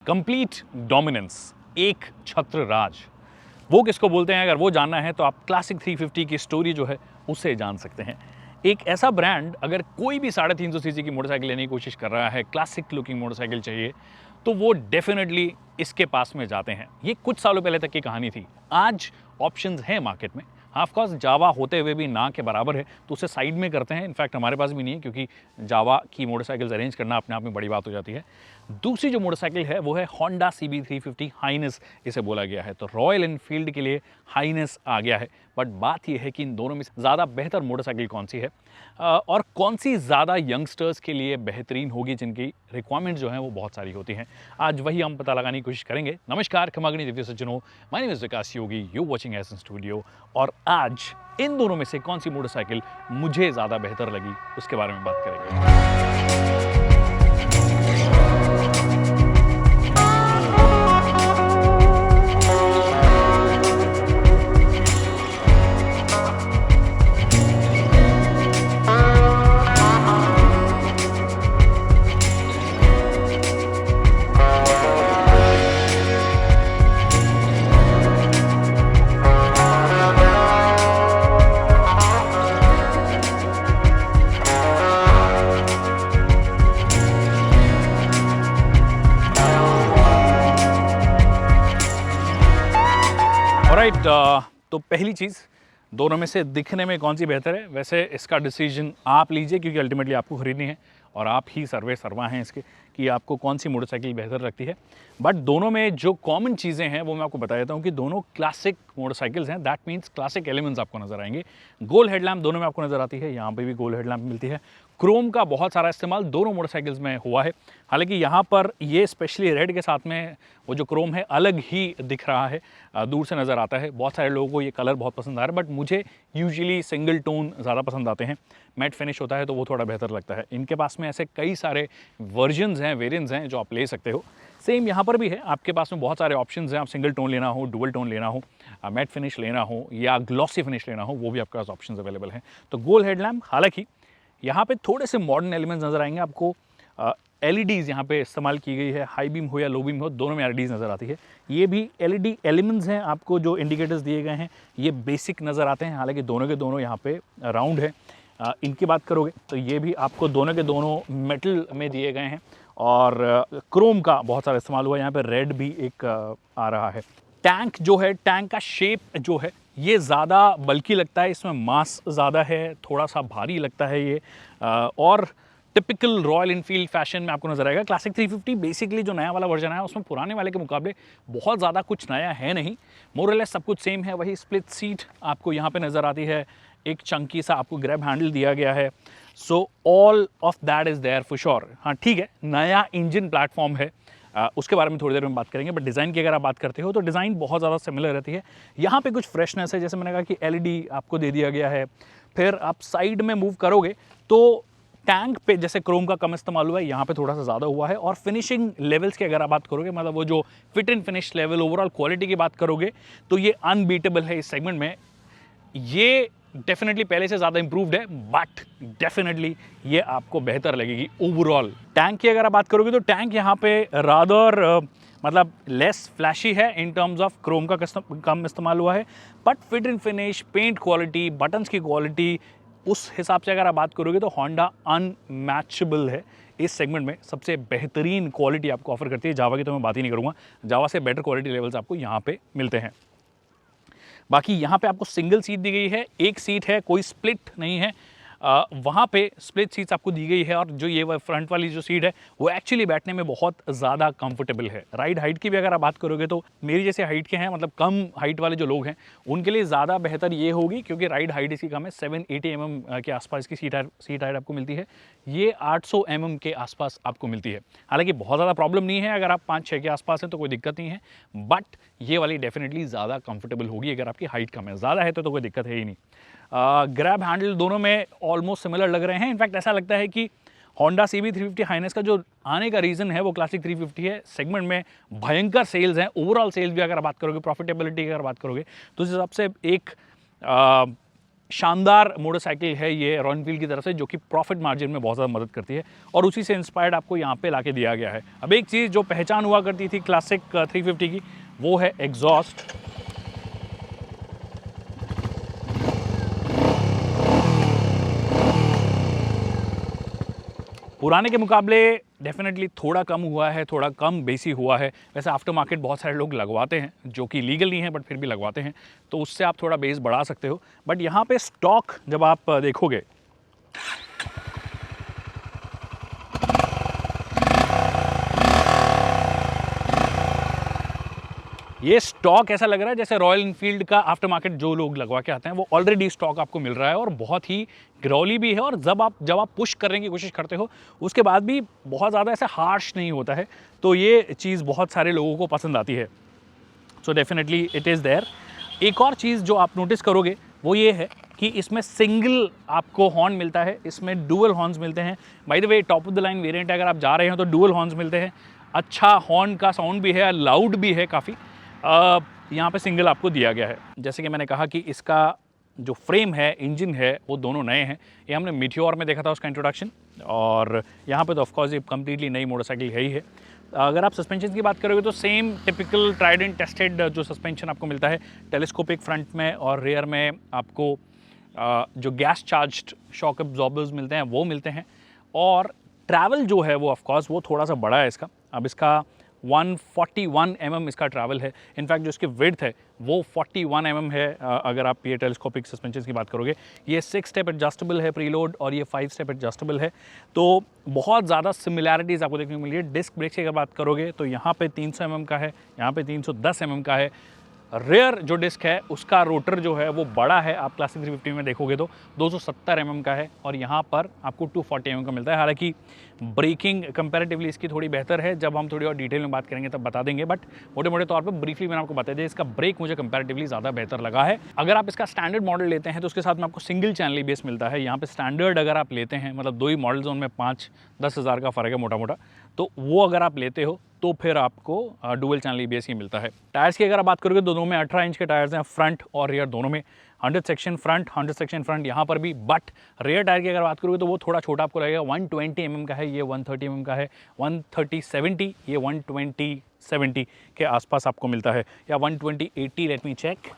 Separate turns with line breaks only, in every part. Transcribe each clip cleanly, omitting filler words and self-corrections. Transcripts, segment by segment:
Complete dominance, एक छत्र राज, वो किसको बोलते हैं? अगर वो जानना है तो आप क्लासिक 350 की स्टोरी जो है उसे जान सकते हैं। एक ऐसा ब्रांड, अगर कोई भी 350 सीसी की मोटरसाइकिल लेने की कोशिश कर रहा है, क्लासिक लुकिंग मोटरसाइकिल चाहिए, तो वो डेफिनेटली इसके पास में जाते हैं। ये कुछ सालों पहले तक की कहानी थी। आज ऑप्शंस हैं मार्केट में। ऑफ कोर्स जावा होते हुए भी ना के बराबर है, तो उसे साइड में करते हैं। इनफैक्ट हमारे पास भी नहीं है, क्योंकि जावा की मोटरसाइकिल्स अरेंज करना अपने आप में बड़ी बात हो जाती है। दूसरी जो मोटरसाइकिल है वो है होंडा CB350 हाइनेस, इसे बोला गया है। तो रॉयल एनफील्ड के लिए हाइनेस आ गया है। बट बात यह है कि इन दोनों में ज़्यादा बेहतर मोटरसाइकिल कौन सी है और कौन सी ज़्यादा यंगस्टर्स के लिए बेहतरीन होगी, जिनकी रिक्वायरमेंट जो है वो बहुत सारी होती हैं। आज वही हम पता लगाने की कोशिश करेंगे। नमस्कार खमागणी दिव्य सज्जनों, my name is Vikas Yogi, you watching essence studio. और आज इन दोनों में से कौन सी मोटरसाइकिल मुझे ज़्यादा बेहतर लगी, उसके बारे में बात करेंगे। ऑलराइट, तो पहली चीज़, दोनों में से दिखने में कौन सी बेहतर है, वैसे इसका डिसीजन आप लीजिए, क्योंकि अल्टीमेटली आपको खरीदनी है और आप ही सर्वे सर्वा हैं इसके कि आपको कौन सी मोटरसाइकिल बेहतर लगती है। बट दोनों में जो कॉमन चीज़ें हैं वो मैं आपको बता देता हूँ कि दोनों क्लासिक मोटरसाइकिल्स हैं। दैट मीन्स क्लासिक एलिमेंट्स आपको नजर आएंगे। गोल हेडलैम्प दोनों में आपको नजर आती है, यहाँ पे भी गोल हेडलैम्प मिलती है। क्रोम का बहुत सारा इस्तेमाल दोनों मोटरसाइकिल्स में हुआ है। हालांकि यहाँ पर ये स्पेशली रेड के साथ में वो जो क्रोम है अलग ही दिख रहा है, दूर से नज़र आता है। बहुत सारे लोगों को ये कलर बहुत पसंद आ रहा है, बट मुझे यूजुअली सिंगल टोन ज़्यादा पसंद आते हैं। मैट फिनिश होता है तो वो थोड़ा बेहतर लगता है। इनके पास में ऐसे कई सारे वर्जन्स हैं, वेरिएंट्स हैं जो आप ले सकते हो। सेम यहाँ पर भी है, आपके पास में बहुत सारे ऑप्शंस हैं। आप सिंगल टोन लेना हो, डुअल टोन लेना हो, मैट फिनिश लेना हो या ग्लॉसी फिनिश लेना हो, वो भी आपके पास ऑप्शंस अवेलेबल हैं। तो गोल हेडलैम्प, हालांकि यहाँ पे थोड़े से मॉडर्न एलिमेंट्स नज़र आएंगे आपको। LEDs यहाँ पे इस्तेमाल की गई है, हाई बीम हो या लो बीम हो, दोनों में LEDs नज़र आती है। ये भी LED एलिमेंट्स हैं, आपको जो इंडिकेटर्स दिए गए हैं ये बेसिक नज़र आते हैं। हालांकि दोनों के दोनों यहाँ पे राउंड है। इनकी बात करोगे तो ये भी आपको दोनों के दोनों मेटल में दिए गए हैं और क्रोम का बहुत सारा इस्तेमाल हुआ है। यहाँ पे रेड भी एक आ रहा है। टैंक जो है, टैंक का शेप जो है ये ज़्यादा बल्की लगता है, इसमें मास ज़्यादा है, थोड़ा सा भारी लगता है ये। और टिपिकल रॉयल एनफील्ड फैशन में आपको नजर आएगा। क्लासिक 350 बेसिकली जो नया वाला वर्जन है उसमें पुराने वाले के मुकाबले बहुत ज़्यादा कुछ नया है नहीं, मोरलेस सब कुछ सेम है। वही स्प्लिट सीट आपको यहाँ पे नज़र आती है, एक चंकी सा आपको ग्रैब हैंडल दिया गया है। So all of that is there for sure. हाँ ठीक है, नया इंजन प्लेटफॉर्म है, उसके बारे में थोड़ी देर में बात करेंगे। बट डिज़ाइन की अगर आप बात करते हो तो डिज़ाइन बहुत ज़्यादा सिमिलर रहती है। यहाँ पे कुछ फ्रेशनेस है, जैसे मैंने कहा कि LED आपको दे दिया गया है। फिर आप साइड में मूव करोगे तो टैंक पे जैसे क्रोम का कम इस्तेमाल हुआ है, यहाँ पे थोड़ा सा ज़्यादा हुआ है। और फिनिशिंग लेवल्स की अगर आप बात करोगे, मतलब वो जो fit and finish level, overall quality की बात करोगे, तो ये अनबीटेबल है इस सेगमेंट में। ये डेफिनेटली पहले से ज़्यादा इंप्रूव्ड है, बट डेफिनेटली ये आपको बेहतर लगेगी ओवरऑल। टैंक की अगर आप बात करोगे तो टैंक यहाँ पे रादर मतलब लेस फ्लैशी है इन टर्म्स ऑफ क्रोम का कम इस्तेमाल हुआ है। But fit and finish, paint quality, buttons की क्वालिटी, उस हिसाब से अगर आप बात करोगे तो होंडा अनमैचेबल है इस सेगमेंट में। सबसे बेहतरीन क्वालिटी आपको ऑफर करती है। जावा की तो मैं बात ही नहीं करूँगा, जावा से बेटर क्वालिटी लेवल्स आपको यहाँ पे मिलते हैं। बाकी यहाँ पे आपको सिंगल सीट दी गई है, एक सीट है, कोई स्प्लिट नहीं है। वहाँ पे स्प्लिट सीट्स आपको दी गई है और जो ये फ्रंट वाली जो सीट है वो एक्चुअली बैठने में बहुत ज़्यादा कंफर्टेबल है। राइड हाइट की भी अगर आप बात करोगे तो मेरी जैसे हाइट के हैं, मतलब कम हाइट वाले जो लोग हैं उनके लिए ज़्यादा बेहतर ये होगी, क्योंकि राइड हाइट इसकी कम है। 780 mm के आसपास की सीट हाइट आपको मिलती है। ये 800 mm के आसपास आपको मिलती है। हालांकि बहुत ज़्यादा प्रॉब्लम नहीं है, अगर आप 5-6 के आसपास हैं तो कोई दिक्कत नहीं है। बट ये वाली डेफिनेटली ज़्यादा कंफर्टेबल होगी अगर आपकी हाइट कम है। ज़्यादा है तो कोई दिक्कत है ही नहीं। ग्रैब हैंडल दोनों में ऑलमोस्ट सिमिलर लग रहे हैं। इनफैक्ट ऐसा लगता है कि होंडा CB350 हाइनेस का जो आने का रीज़न है वो क्लासिक 350 है। सेगमेंट में भयंकर सेल्स हैं, ओवरऑल सेल्स भी अगर बात करोगे, प्रॉफिटेबिलिटी की अगर बात करोगे तो उस हिसाब से एक शानदार मोटरसाइकिल है ये रॉयल एनफील्ड की तरफ से, जो कि प्रॉफिट मार्जिन में बहुत ज़्यादा मदद करती है और उसी से इंस्पायर्ड आपको यहाँ पे लाके दिया गया है। अब एक चीज़ जो पहचान हुआ करती थी क्लासिक 350 की, वो है एग्जॉस्ट। पुराने के मुकाबले डेफिनेटली थोड़ा कम हुआ है, थोड़ा कम बेसी हुआ है। वैसे आफ्टर मार्केट बहुत सारे लोग लगवाते हैं, जो कि लीगल नहीं है बट फिर भी लगवाते हैं, तो उससे आप थोड़ा बेस बढ़ा सकते हो। बट यहाँ पे स्टॉक जब आप देखोगे, ये स्टॉक ऐसा लग रहा है जैसे रॉयल एनफील्ड का आफ्टर मार्केट जो लोग लगवा के आते हैं वो ऑलरेडी स्टॉक आपको मिल रहा है और बहुत ही ग्रौली भी है। और जब आप पुश करने की कोशिश करते हो उसके बाद भी बहुत ज़्यादा ऐसा हार्श नहीं होता है, तो ये चीज़ बहुत सारे लोगों को पसंद आती है। So definitely it is there. एक और चीज़ जो आप नोटिस करोगे वो ये है कि इसमें सिंगल आपको हॉर्न मिलता है, इसमें डुअल हॉर्न्स मिलते हैं। By the way top of the line variant अगर आप जा रहे हो तो डुअल हॉर्न्स मिलते हैं। अच्छा हॉर्न का साउंड भी है, लाउड भी है काफ़ी। यहाँ पे सिंगल आपको दिया गया है। जैसे कि मैंने कहा कि इसका जो फ्रेम है, इंजन है, वो दोनों नए हैं। ये हमने मीटियोर में देखा था उसका इंट्रोडक्शन, और यहाँ पे तो ऑफकोर्स ये कम्प्लीटली नई मोटरसाइकिल है ही है। अगर आप सस्पेंशन की बात करोगे तो same typical tried and tested जो सस्पेंशन आपको मिलता है, टेलीस्कोपिक फ्रंट में और रियर में आपको जो गैस चार्ज्ड शॉक एब्जॉर्बर्स मिलते हैं वो मिलते हैं। और ट्रैवल जो है वो ऑफकोर्स वो थोड़ा सा बड़ा है इसका। अब इसका 141 mm इसका ट्रैवल है। इनफैक्ट जो इसकी विड्थ है वो 41 mm है। अगर आप ये टेलीस्कोपिक सस्पेंशन की बात करोगे, ये 6 स्टेप एडजस्टेबल है प्रीलोड और ये 5 स्टेप एडजस्टेबल है। तो बहुत ज़्यादा सिमिलैरिटीज़ आपको देखने को मिली है। डिस्क ब्रेक की अगर बात करोगे तो यहाँ पे 300 mm का है, यहाँ पे 310 mm का है। रेयर जो डिस्क है उसका रोटर जो है वो बड़ा है, आप क्लासिक 350 में देखोगे तो 270 mm का है, और यहाँ पर आपको 240 mm का मिलता है। हालांकि ब्रेकिंग कंपैरेटिवली इसकी थोड़ी बेहतर है, जब हम थोड़ी और डिटेल में बात करेंगे तब बता देंगे, बट मोटे मोटे तौर पे ब्रीफली मैंने आपको बता दिया इसका ब्रेक मुझे कंपैरेटिवली ज़्यादा बेहतर लगा है। अगर आप इसका स्टैंडर्ड मॉडल लेते हैं तो उसके साथ में आपको सिंगल चैनल बेस मिलता है। यहाँ पे स्टैंडर्ड अगर आप लेते हैं, मतलब दो ही मॉडल जोन में 5-10 हज़ार का फ़र्क है मोटा मोटा, तो वो अगर आप लेते हो तो फिर आपको डुअल चैनल ABS ही मिलता है। टायर्स की अगर आप बात करोगे, दोनों में 18 इंच के टायर्स हैं, फ्रंट और रियर दोनों में। 100 सेक्शन फ्रंट, 100 सेक्शन फ्रंट यहाँ पर भी। बट रियर टायर की अगर बात करोगे तो वो थोड़ा छोटा आपको लगेगा। 120 mm का है, ये 130 mm का है। 130/70, ये 120/70 के आसपास आपको मिलता है, या 120/80, लेट मी चेक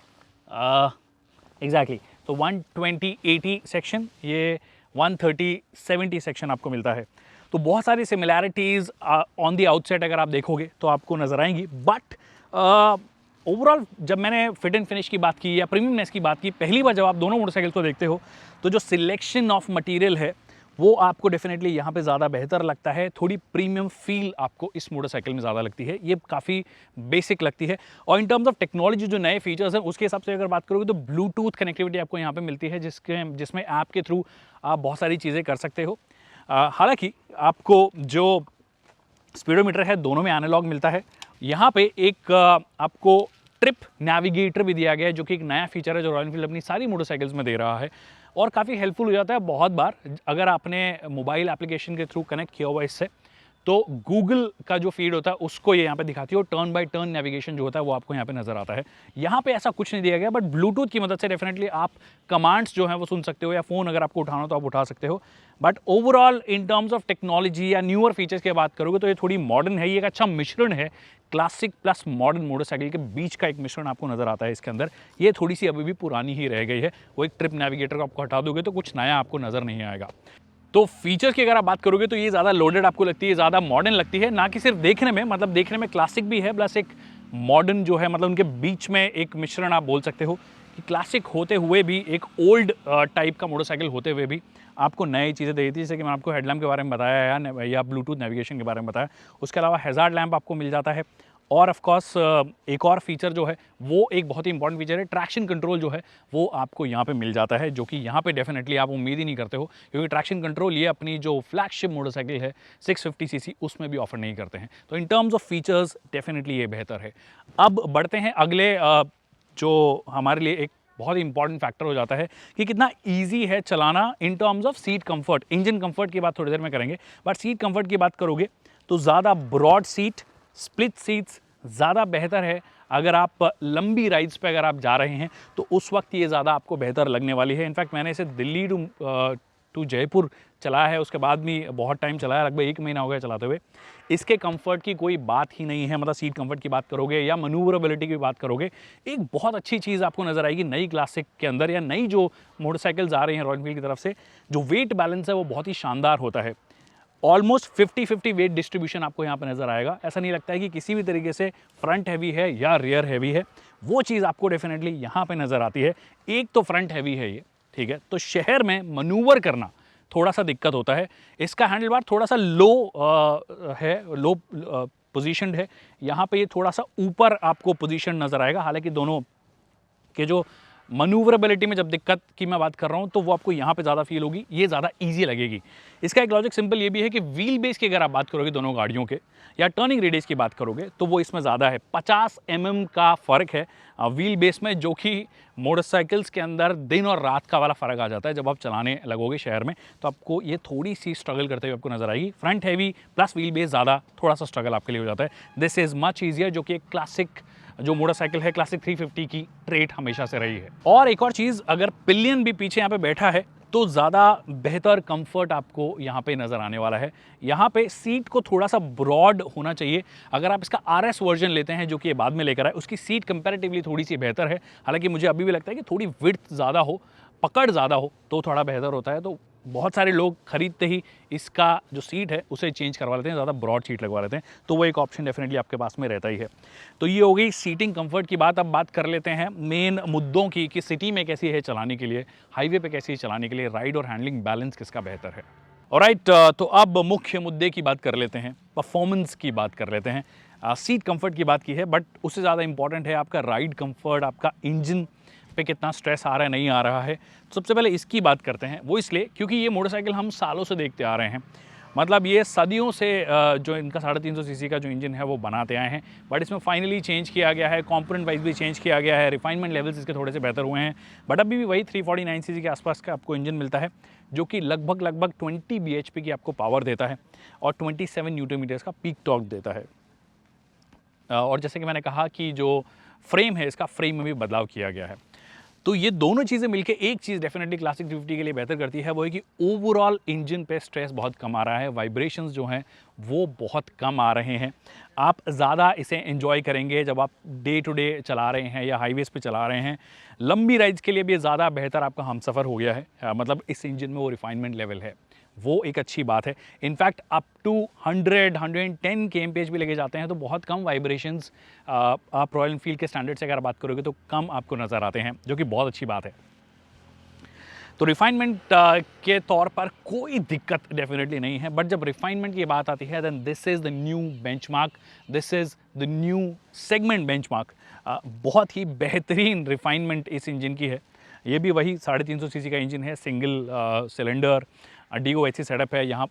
एग्जैक्टली। तो 120/80 सेक्शन, ये 130/70 सेक्शन आपको मिलता है। तो बहुत सारी सिमिलैरिटीज़ ऑन दी आउटसेट अगर आप देखोगे तो आपको नज़र आएंगी। बट ओवरऑल जब मैंने फिट एंड फिनिश की बात की या प्रीमियमनेस की बात की, पहली बार जब आप दोनों मोटरसाइकिल को देखते हो तो जो सिलेक्शन ऑफ मटेरियल है वो आपको डेफिनेटली यहाँ पे ज़्यादा बेहतर लगता है। थोड़ी प्रीमियम फील आपको इस मोटरसाइकिल में ज़्यादा लगती है, ये काफ़ी बेसिक लगती है। और इन टर्म्स ऑफ टेक्नोलॉजी जो नए फीचर्स हैं उसके हिसाब से अगर बात करोगे तो ब्लूटूथ कनेक्टिविटी आपको यहाँ पे मिलती है, जिसमें ऐप के थ्रू आप बहुत सारी चीज़ें कर सकते हो। हालांकि आपको जो स्पीडोमीटर है दोनों में एनालॉग मिलता है। यहाँ पे एक आपको ट्रिप नेविगेटर भी दिया गया है, जो कि एक नया फीचर है जो रॉयल एनफील्ड अपनी सारी मोटरसाइकिल्स में दे रहा है और काफ़ी हेल्पफुल हो जाता है। बहुत बार अगर आपने मोबाइल एप्लीकेशन के थ्रू कनेक्ट किया हुआ इससे, तो गूगल का जो फीड होता है उसको ये यहाँ पे दिखाती है और टर्न बाय टर्न नेविगेशन जो होता है वो आपको यहाँ पे नजर आता है। यहाँ पे ऐसा कुछ नहीं दिया गया, बट ब्लूटूथ की मदद से डेफिनेटली आप कमांड्स जो हैं वो सुन सकते हो, या फ़ोन अगर आपको उठाना हो तो आप उठा सकते हो। But overall in terms of technology या न्यूअर फीचर्स की बात करोगे तो ये थोड़ी मॉडर्न है। ये एक अच्छा मिश्रण है, क्लासिक प्लस मॉडर्न मोटरसाइकिल के बीच का एक मिश्रण आपको नजर आता है इसके अंदर। ये थोड़ी सी अभी भी पुरानी ही रह गई है, वो एक ट्रिप नेविगेटर को आपको हटा दोगे तो कुछ नया आपको नजर नहीं आएगा। तो फीचर्स की अगर आप बात करोगे तो ये ज़्यादा लोडेड आपको लगती है, ज़्यादा मॉडर्न लगती है, ना कि सिर्फ देखने में, मतलब देखने में क्लासिक भी है प्लस एक मॉडर्न जो है, मतलब उनके बीच में एक मिश्रण आप बोल सकते हो कि क्लासिक होते हुए भी, एक ओल्ड टाइप का मोटरसाइकिल होते हुए भी आपको नई चीज़ें देती है। जैसे कि मैं आपको हेडलैम्प के बारे में बताया या ब्लूटूथ नेविगेशन के बारे में बताया, उसके अलावा हैज़ार्ड लैंप आपको मिल जाता है। और ऑफ कोर्स एक और फीचर जो है वो एक बहुत ही इंपॉर्टेंट फीचर है, ट्रैक्शन कंट्रोल जो है वो आपको यहाँ पे मिल जाता है, जो कि यहाँ पे डेफिनेटली आप उम्मीद ही नहीं करते हो, क्योंकि ट्रैक्शन कंट्रोल ये अपनी जो फ्लैगशिप मोटरसाइकिल है 650cc उसमें भी ऑफर नहीं करते हैं। तो in terms of features definitely ये बेहतर है। अब बढ़ते हैं अगले जो हमारे लिए एक बहुत ही इंपॉर्टेंट फैक्टर हो जाता है कि कितना ईजी है चलाना in terms of seat comfort. Engine comfort की बात थोड़ी देर में करेंगे, बट सीट कंफर्ट की बात करोगे तो ज़्यादा ब्रॉड सीट, स्प्लिट सीट्स, ज़्यादा बेहतर है अगर आप लंबी राइड्स पे अगर आप जा रहे हैं तो उस वक्त ये ज़्यादा आपको बेहतर लगने वाली है। इनफैक्ट मैंने इसे दिल्ली टू जयपुर चलाया है, उसके बाद भी बहुत टाइम चलाया, लगभग 1 महीना हो गया चलाते हुए। इसके कंफर्ट की कोई बात ही नहीं है, मतलब सीट कंफर्ट की बात करोगे या मनूवरेबिलिटी की बात करोगे, एक बहुत अच्छी चीज़ आपको नज़र आएगी नई क्लासिक के अंदर या नई जो मोटरसाइकिल्स आ रही हैं रॉयल एनफील्ड की तरफ से। जो वेट बैलेंस है वो बहुत ही शानदार होता है। ऑलमोस्ट 50-50 वेट डिस्ट्रीब्यूशन आपको यहाँ पे नज़र आएगा। ऐसा नहीं लगता है कि किसी भी तरीके से फ्रंट हैवी है या रियर हैवी है, वो चीज़ आपको डेफिनेटली यहाँ पे नज़र आती है। एक तो फ्रंट हैवी है ये, ठीक है, तो शहर में मनूवर करना थोड़ा सा दिक्कत होता है। इसका हैंडल बार थोड़ा सा लो पोजीशनड है, यहाँ पे ये थोड़ा सा ऊपर आपको पोजीशन नज़र आएगा। हालांकि दोनों के जो मनूवरेबिलिटी में जब दिक्कत की मैं बात कर रहा हूँ तो वो आपको यहाँ पे ज़्यादा फील होगी, ये ज़्यादा ईजी लगेगी। इसका एक लॉजिक सिंपल ये भी है कि व्हील बेस की अगर आप बात करोगे दोनों गाड़ियों के या टर्निंग रेडियस की बात करोगे तो वो इसमें ज़्यादा है। 50 mm का फ़र्क है व्हील बेस में, जो कि मोटरसाइकिल्स के अंदर दिन और रात का वाला फ़र्क आ जाता है। जब आप चलाने लगोगे शहर में तो आपको ये थोड़ी सी स्ट्रगल करते हुए आपको नज़र आएगी। Front heavy plus wheel base ज़्यादा, थोड़ा सा स्ट्रगल आपके लिए हो जाता है। दिस इज़ मच ईजियर, जो कि एक क्लासिक जो मोटरसाइकिल है क्लासिक 350 की ट्रेट हमेशा से रही है। और एक और चीज़, अगर पिलियन भी पीछे यहाँ पे बैठा है तो ज़्यादा बेहतर कंफर्ट आपको यहाँ पे नज़र आने वाला है। यहाँ पे सीट को थोड़ा सा ब्रॉड होना चाहिए। अगर आप इसका RS वर्जन लेते हैं जो कि ये बाद में लेकर आए, उसकी सीट कंपैरेटिवली थोड़ी सी बेहतर है। हालांकि मुझे अभी भी लगता है कि थोड़ी विड्थ ज़्यादा हो, पकड़ ज़्यादा हो तो थोड़ा बेहतर होता है। तो बहुत सारे लोग खरीदते ही इसका जो सीट है उसे चेंज करवा लेते हैं, ज़्यादा ब्रॉड सीट लगवा लेते हैं, तो वो एक ऑप्शन डेफिनेटली आपके पास में रहता ही है। तो ये हो गई सीटिंग कंफर्ट की बात। अब बात कर लेते हैं मेन मुद्दों की कि सिटी में कैसी है चलाने के लिए, हाईवे पे कैसी है चलाने के लिए, राइड और हैंडलिंग बैलेंस किसका बेहतर है। ऑलराइट, तो अब मुख्य मुद्दे की बात कर लेते हैं, परफॉर्मेंस की बात कर लेते हैं। सीट कंफर्ट की बात की है, बट उससे ज़्यादा इंपॉर्टेंट है आपका राइड कंफर्ट, आपका इंजन पे कितना स्ट्रेस आ रहा है, नहीं आ रहा है। तो सबसे पहले इसकी बात करते हैं। वो इसलिए क्योंकि ये मोटरसाइकिल हम सालों से देखते आ रहे हैं, मतलब ये सदियों से जो इनका 350 सीसी का जो इंजन है वो बनाते आए हैं, बट इसमें फाइनली चेंज किया गया है, कंपोनेंट वाइज भी चेंज किया गया है, रिफाइनमेंट लेवल्स इसके थोड़े से बेहतर हुए हैं, बट अभी भी वही 349 सीसी के आसपास का आपको इंजन मिलता है, जो कि लगभग 20 bhp की आपको पावर देता है और 27 न्यूटन मीटर्स का पीक टॉर्क देता है। और जैसे कि मैंने कहा कि जो फ्रेम है इसका फ्रेम में भी बदलाव किया गया है। तो ये दोनों चीज़ें मिलके एक चीज़ डेफिनेटली क्लासिक 350 के लिए बेहतर करती है, वो है कि ओवरऑल इंजन पे स्ट्रेस बहुत कम आ रहा है, वाइब्रेशंस जो हैं वो बहुत कम आ रहे हैं। आप ज़्यादा इसे एंजॉय करेंगे जब आप डे टू डे चला रहे हैं या हाईवेज़ पे चला रहे हैं। लंबी राइड्स के लिए भी ज़्यादा बेहतर आपका हमसफ़र हो गया है, मतलब इस इंजन में वो रिफाइनमेंट लेवल है, वो एक अच्छी बात है। इनफैक्ट अप टू 100-110 kmph भी लेके जाते हैं तो बहुत कम वाइब्रेशंस आप रॉयल एनफील्ड के स्टैंडर्ड से अगर बात करोगे तो कम आपको नज़र आते हैं, जो कि बहुत अच्छी बात है। तो रिफाइनमेंट के तौर पर कोई दिक्कत डेफिनेटली नहीं है, बट जब रिफाइनमेंट की बात आती है then this is the new benchmark, this is the new segment benchmark. बहुत ही बेहतरीन रिफाइनमेंट इस इंजन की है। ये भी वही 350 सीसी का इंजन है, सिंगल सिलेंडर DOHC सेटअप है, यहाँ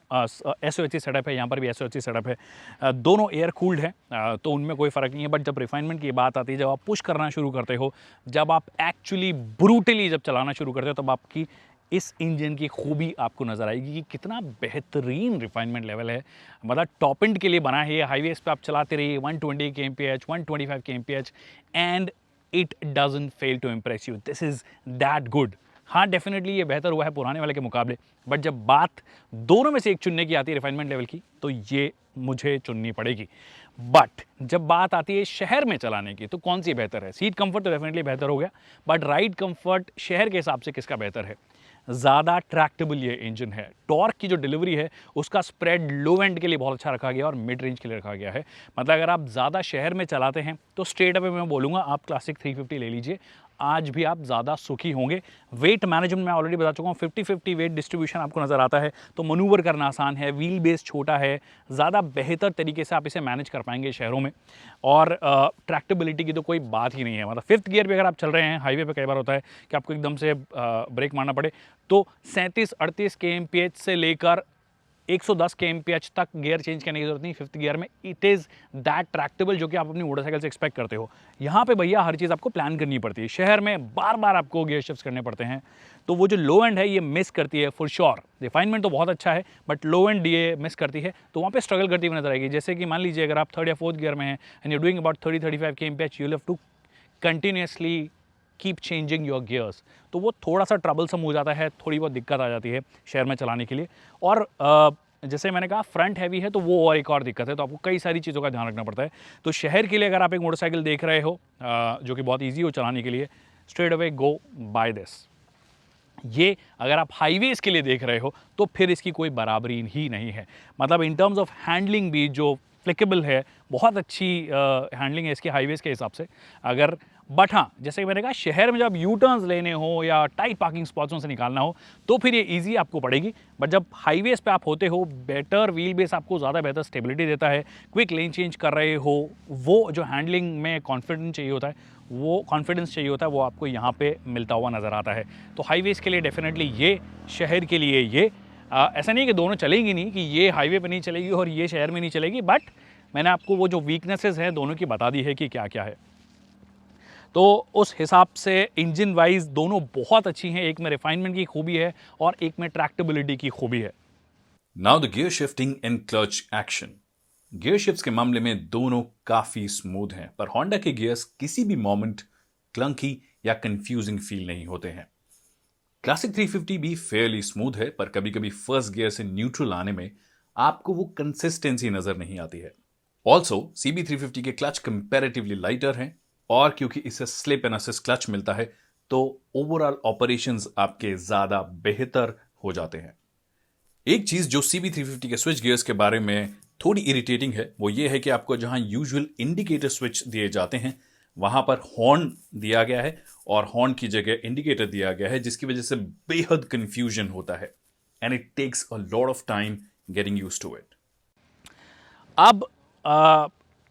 SOHC सेटअप है, यहाँ पर भी SOHC सेटअप है। दोनों एयर कूल्ड है, तो उनमें कोई फ़र्क नहीं है। बट जब रिफाइनमेंट की बात आती है, जब आप पुश करना शुरू करते हो, जब आप एक्चुअली ब्रूटली जब चलाना शुरू करते हो, तब आपकी इस इंजन की खूबी आपको नज़र आएगी कि कितना बेहतरीन रिफाइनमेंट लेवल है। मतलब टॉप एंड के लिए बना है ये। हाईवेज पे आप चलाते रहिए 120 kmph 125 kmph and it doesn't fail to impress you. This is that good. हाँ, डेफिनेटली ये बेहतर हुआ है पुराने वाले के मुकाबले, बट जब बात दोनों में से एक चुनने की आती है रिफाइनमेंट लेवल की, तो ये मुझे चुननी पड़ेगी। बट जब बात आती है शहर में चलाने की, तो कौन सी बेहतर है? सीट कंफर्ट तो डेफिनेटली बेहतर हो गया, बट राइड कंफर्ट शहर के हिसाब से किसका बेहतर है? ज़्यादा ट्रैक्टेबल ये इंजन है। टॉर्क की जो डिलीवरी है उसका स्प्रेड लो एंड के लिए बहुत अच्छा रखा गया और मिड रेंज के लिए रखा गया है। मतलब अगर आप ज़्यादा शहर में चलाते हैं तो स्ट्रेट अवे मैं बोलूँगा आप क्लासिक 350 ले लीजिए, आज भी आप ज़्यादा सुखी होंगे। वेट मैनेजमेंट मैं ऑलरेडी बता चुका हूँ, 50-50 वेट डिस्ट्रीब्यूशन आपको नज़र आता है, तो मनूवर करना आसान है, व्हील बेस छोटा है, ज़्यादा बेहतर तरीके से आप इसे मैनेज कर पाएंगे शहरों में। और ट्रैक्टेबिलिटी की तो कोई बात ही नहीं है। मतलब फिफ्थ गियर भी अगर आप चल रहे हैं, हाईवे पे कई बार होता है कि आपको एकदम से ब्रेक मारना पड़े, तो 37-38 kmph से लेकर 110 kmph तक गियर चेंज करने की जरूरत नहीं, 5th गियर में इट इज़ दैट ट्रैक्टेबल जो कि आप अपनी मोटरसाइकिल से एक्सपेक्ट करते हो। यहाँ पे भैया हर चीज़ आपको प्लान करनी पड़ती है, शहर में बार बार आपको गियर शिफ्ट करने पड़ते हैं, तो वो जो लो एंड है ये मिस करती है फॉर श्योर। रिफाइनमेंट तो बहुत अच्छा है बट लो एंड ये मिस करती है, तो वहाँ पे स्ट्रगल करती हुई नजर आएगी। जैसे कि मान लीजिए अगर आप 3rd या 4th गियर में हैं and you doing about 30-35 kmph, you have to continuously keep changing your gears, तो वो थोड़ा सा ट्रबलसम हो जाता है, थोड़ी बहुत दिक्कत आ जाती है शहर में चलाने के लिए। और जैसे मैंने कहा फ्रंट हैवी है तो वो और एक और दिक्कत है, तो आपको कई सारी चीज़ों का ध्यान रखना पड़ता है। तो शहर के लिए अगर आप एक मोटरसाइकिल देख रहे हो जो कि बहुत ईजी हो चलाने के लिए, straight away go by this. ये अगर आप हाईवेज के लिए देख रहे हो तो फिर इसकी कोई बराबरी ही नहीं है, मतलब इन टर्म्स ऑफ हैंडलिंग भी जो फ्लिकेबल है, बहुत अच्छी हैंडलिंग है इसकी हाईवेज के हिसाब से। अगर बट हाँ, जैसे कि मैंने कहा शहर में जब यू टर्न्स लेने हो या टाइट पार्किंग स्पॉट्सों से निकालना हो तो फिर ये इजी आपको पड़ेगी, बट जब हाईवेज पे आप होते हो, बेटर व्हील बेस आपको ज़्यादा बेहतर स्टेबिलिटी देता है, क्विक लेन चेंज कर रहे हो, वो जो हैंडलिंग में कॉन्फिडेंस चाहिए होता है वो आपको यहाँ पे मिलता हुआ नज़र आता है। तो हाईवेज के लिए डेफिनेटली ये, शहर के लिए ये, ऐसा नहीं कि दोनों चलेंगी नहीं, कि ये हाईवे पे नहीं चलेगी और ये शहर में नहीं चलेगी, बट मैंने आपको वो जो वीकनेसेस हैं दोनों की बता दी है कि क्या क्या है। तो उस हिसाब से इंजन वाइज दोनों बहुत अच्छी हैं, एक में रिफाइनमेंट की खूबी है और एक में ट्रैक्टेबिलिटी की खूबी है।
Now the gear shifting and clutch action. Gear shifts के मामले में दोनों काफी स्मूथ हैं, पर होंडा के गियर्स किसी भी मोमेंट क्लंकी या कंफ्यूजिंग फील नहीं होते हैं। क्लासिक 350 भी फेयरली स्मूथ है, पर कभी कभी फर्स्ट गियर से न्यूट्रल आने में आपको वो कंसिस्टेंसी नजर नहीं आती है। ऑल्सो CB350 के क्लच कंपैरेटिवली लाइटर हैं, और क्योंकि इसे स्लिप एंड असिस्ट क्लच मिलता है तो ओवरऑल ऑपरेशंस आपके ज्यादा बेहतर हो जाते हैं। एक चीज जो CB350 के स्विच गियर्स के बारे में थोड़ी इरिटेटिंग है वो ये है कि आपको जहां यूजुअल इंडिकेटर स्विच दिए जाते हैं वहां पर हॉर्न दिया गया है और हॉर्न की जगह इंडिकेटर दिया गया है, जिसकी वजह से बेहद कंफ्यूजन होता है and it takes a lot of time getting used to it.
अब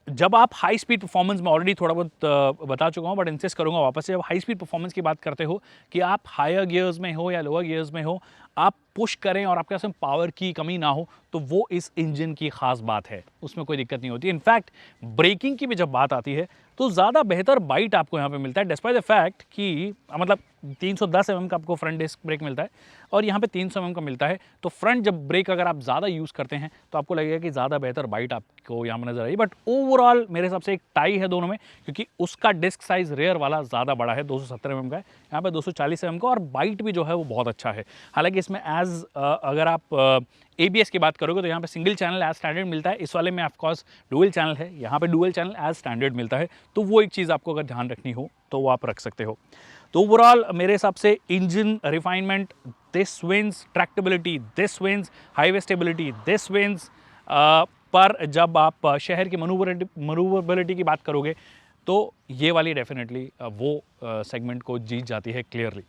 जब आप हाई स्पीड परफॉर्मेंस में ऑलरेडी थोड़ा बहुत बता चुका हूँ, बट इंसिस्ट करूँगा वापस से, जब हाई स्पीड परफॉर्मेंस की बात करते हो कि आप हायर गियर्स में हो या लोअर गियर्स में हो, आप पुश करें और आपके पास पावर की कमी ना हो, तो वो इस इंजन की खास बात है, उसमें कोई दिक्कत नहीं होती। इनफैक्ट ब्रेकिंग की भी जब बात आती है तो ज़्यादा बेहतर बाइट आपको यहाँ पे मिलता है, डिस्पाइट द फैक्ट कि मतलब 310 mm का आपको फ्रंट डिस्क ब्रेक मिलता है और यहाँ पे 300 mm का मिलता है। तो फ्रंट जब ब्रेक अगर आप ज़्यादा यूज़ करते हैं तो आपको लगेगा कि ज़्यादा बेहतर बाइट आपको यहाँ पर नजर आई, बट ओवरऑल मेरे हिसाब से एक टाई है दोनों में, क्योंकि उसका डिस्क साइज़ रेयर वाला ज़्यादा बड़ा है, 270 mm का है, यहाँ पे 240 mm का, और बाइट भी जो है वो बहुत अच्छा है। हालांकि इसमें अगर आप ABS की बात करोगे तो यहाँ पे सिंगल चैनल एज स्टैंडर्ड मिलता है, इस वाले में ऑफकोर्स डुअल चैनल है, यहाँ पे डुअल चैनल एज स्टैंडर्ड मिलता है, तो वो एक चीज़ आपको अगर ध्यान रखनी हो तो वो आप रख सकते हो। तो ओवरऑल मेरे हिसाब से engine refinement, this wins, tractability this wins, highway stability this wins, पर जब आप शहर की मनूवरेबिलिटी की बात करोगे तो ये वाली डेफिनेटली वो सेगमेंट को जीत जाती है क्लियरली।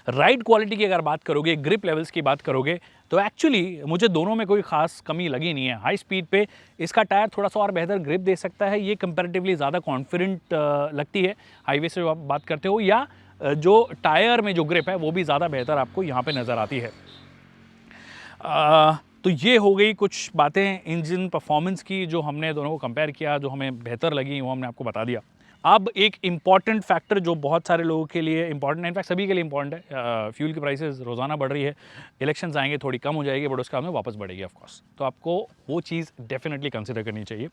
राइड क्वालिटी की अगर बात करोगे, ग्रिप लेवल्स की बात करोगे, तो एक्चुअली मुझे दोनों में कोई खास कमी लगी नहीं है। हाई स्पीड पे इसका टायर थोड़ा सा और बेहतर ग्रिप दे सकता है, ये कंपैरेटिवली ज़्यादा कॉन्फिडेंट लगती है हाईवे से आप बात करते हो, या जो टायर में जो ग्रिप है वो भी ज़्यादा बेहतर आपको यहाँ पे नज़र आती है। तो ये हो गई कुछ बातें इंजन परफॉर्मेंस की जो हमने दोनों को कंपेयर किया, जो हमें बेहतर लगी वो हमने आपको बता दिया। अब एक इम्पॉर्टेंट फैक्टर जो बहुत सारे लोगों के लिए इंपॉर्टेंट है, इनफैक्ट सभी के लिए इंपॉर्टेंट है, फ्यूल की प्राइसेस रोज़ाना बढ़ रही है, इलेक्शंस आएंगे थोड़ी कम हो जाएगी बट उसका हमें वापस बढ़ेगी ऑफकोर्स, तो आपको वो चीज़ डेफिनेटली कंसिडर करनी चाहिए।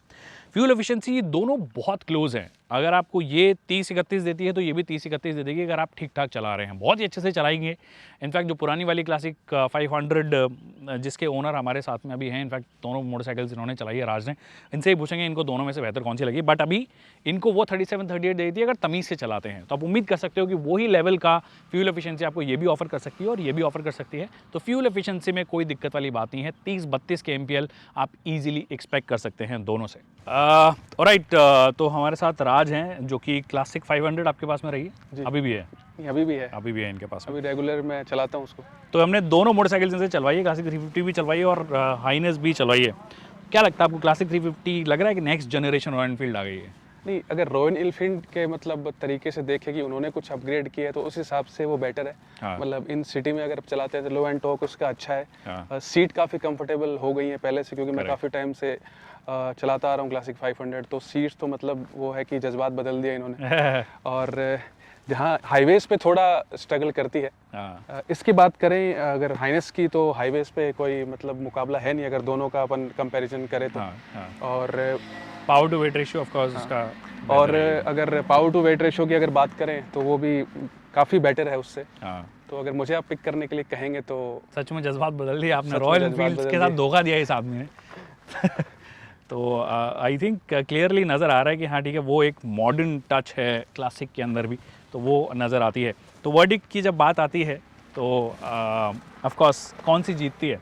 फ्यूल एफिशिएंसी दोनों बहुत क्लोज हैं, अगर आपको ये 30-31 देती है तो ये भी 30-31 दे देगी अगर आप ठीक ठाक चला रहे हैं, बहुत ही अच्छे से चलाएंगे। इनफैक्ट जो पुरानी वाली क्लासिक 500 जिसके ओनर हमारे साथ में अभी हैं, इनफैक्ट दोनों मोटरसाइकिल्स इन्होंने चलाई है राज ने, इनसे ही पूछेंगे इनको दोनों में से बेहतर कौन सी लगी, बट अभी इनको वो 37-38 देती है अगर तमीज़ से चलाते हैं, तो आप उम्मीद कर सकते हो कि वही लेवल का फ्यूल एफिशिएंसी आपको ये भी ऑफर कर सकती है और ये भी ऑफर कर सकती है। तो फ्यूल एफिशिएंसी में कोई दिक्कत वाली बात नहीं है, 30-32 के MPL आप इजीली एक्सपेक्ट कर सकते हैं दोनों से। ऑलराइट, तो हमारे साथ राज हैं जो कि क्लासिक 500 आपके पास में रही है, अभी भी है?
अभी भी है
इनके पास,
अभी रेगुलर मैं चलाता हूँ उसको।
तो हमने दोनों मोटरसाइकिल इनसे चलवाई है, क्लासिक 350 भी चलवाई है और हाइनेस भी चलवाई है। क्या लगता है आपको, क्लासिक 350 लग रहा है कि नेक्स्ट जनरेशन रॉयल एनफील्ड आ गई है?
नहीं, अगर रॉयल एनफील्ड के मतलब तरीके से देखें कि उन्होंने कुछ अपग्रेड किया है तो उस हिसाब से वो बेटर है।
हाँ।
मतलब इन सिटी में अगर चलाते हैं तो लो एंड टॉर्क उसका अच्छा है।
हाँ।
सीट काफ़ी कंफर्टेबल हो गई है पहले से, क्योंकि मैं
Correct.
काफ़ी टाइम से चलाता आ रहा हूँ क्लासिक 500, तो सीट्स तो मतलब वो है कि जज्बात बदल दिया इन्होंने। और जहाँ हाईवेज पे थोड़ा स्ट्रगल करती है।
हाँ।
इसकी बात करें अगर हाइनेस की, तो हाईवेज पे कोई मतलब मुकाबला है नहीं अगर दोनों का अपन कंपैरिजन करें तो।
हाँ, हाँ।
और
power to weight ratio of course उसका
और
better है।
अगर पावर टू वेट रेशियो की अगर बात करें तो वो भी काफ़ी बेटर है उससे।
हाँ,
तो अगर मुझे आप पिक करने के लिए कहेंगे तो
सच में जज्बात बदल दिए आपने,
सच में
रॉयल
जज्बात
एनफील्ड
बदल
के साथ
दिए।
धोखा दिया इस आदमी ने। तो आई थिंक क्लियरली नज़र आ रहा है कि हाँ ठीक है, वो एक मॉडर्न टच है क्लासिक के अंदर भी, तो वो नज़र आती है। तो वर्डिक्ट की जब बात आती है तो ऑफ कोर्स कौन सी जीतती है,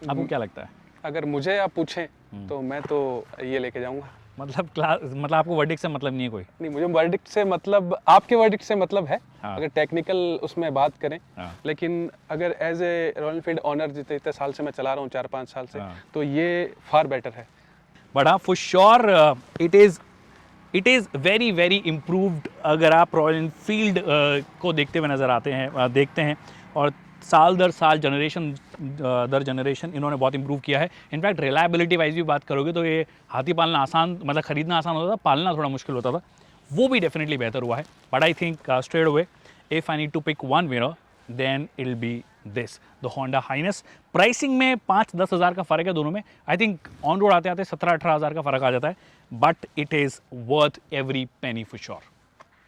आपको क्या लगता है?
अगर मुझे आप पूछें तो मैं तो ये लेके जाऊंगा।
मतलब आपको वर्डिक्ट से मतलब नहीं है कोई?
नहीं, मुझे वर्डिक्ट से मतलब आपके वर्डिक्ट से मतलब है।
हाँ।
अगर टेक्निकल उसमें बात करें।
हाँ।
लेकिन अगर as a Royal Enfield owner जितने इतने साल से मैं चला रहा हूँ, 4-5 साल से,
हाँ।
तो ये फार बेटर है।
बट हाँ, for sure it is very very improved अगर आप रॉयल एनफील्ड को देखते हुए नज़र आते हैं, देखते हैं, और साल दर साल जनरेशन दर जनरेशन इन्होंने बहुत इम्प्रूव किया है। इनफैक्ट रिलायबिलिटी वाइज भी बात करोगे तो ये हाथी पालना आसान, मतलब ख़रीदना आसान होता था, पालना थोड़ा मुश्किल होता था, वो भी डेफिनेटली बेहतर हुआ है। But I think straight away if I need to pick one winner then it will be this, the Honda Highness. Pricing में 5-10 हज़ार का फ़र्क है दोनों में। आई थिंक ऑन रोड आते आते 17-18 हज़ार का फ़र्क आ जाता है, but it is worth every penny for sure.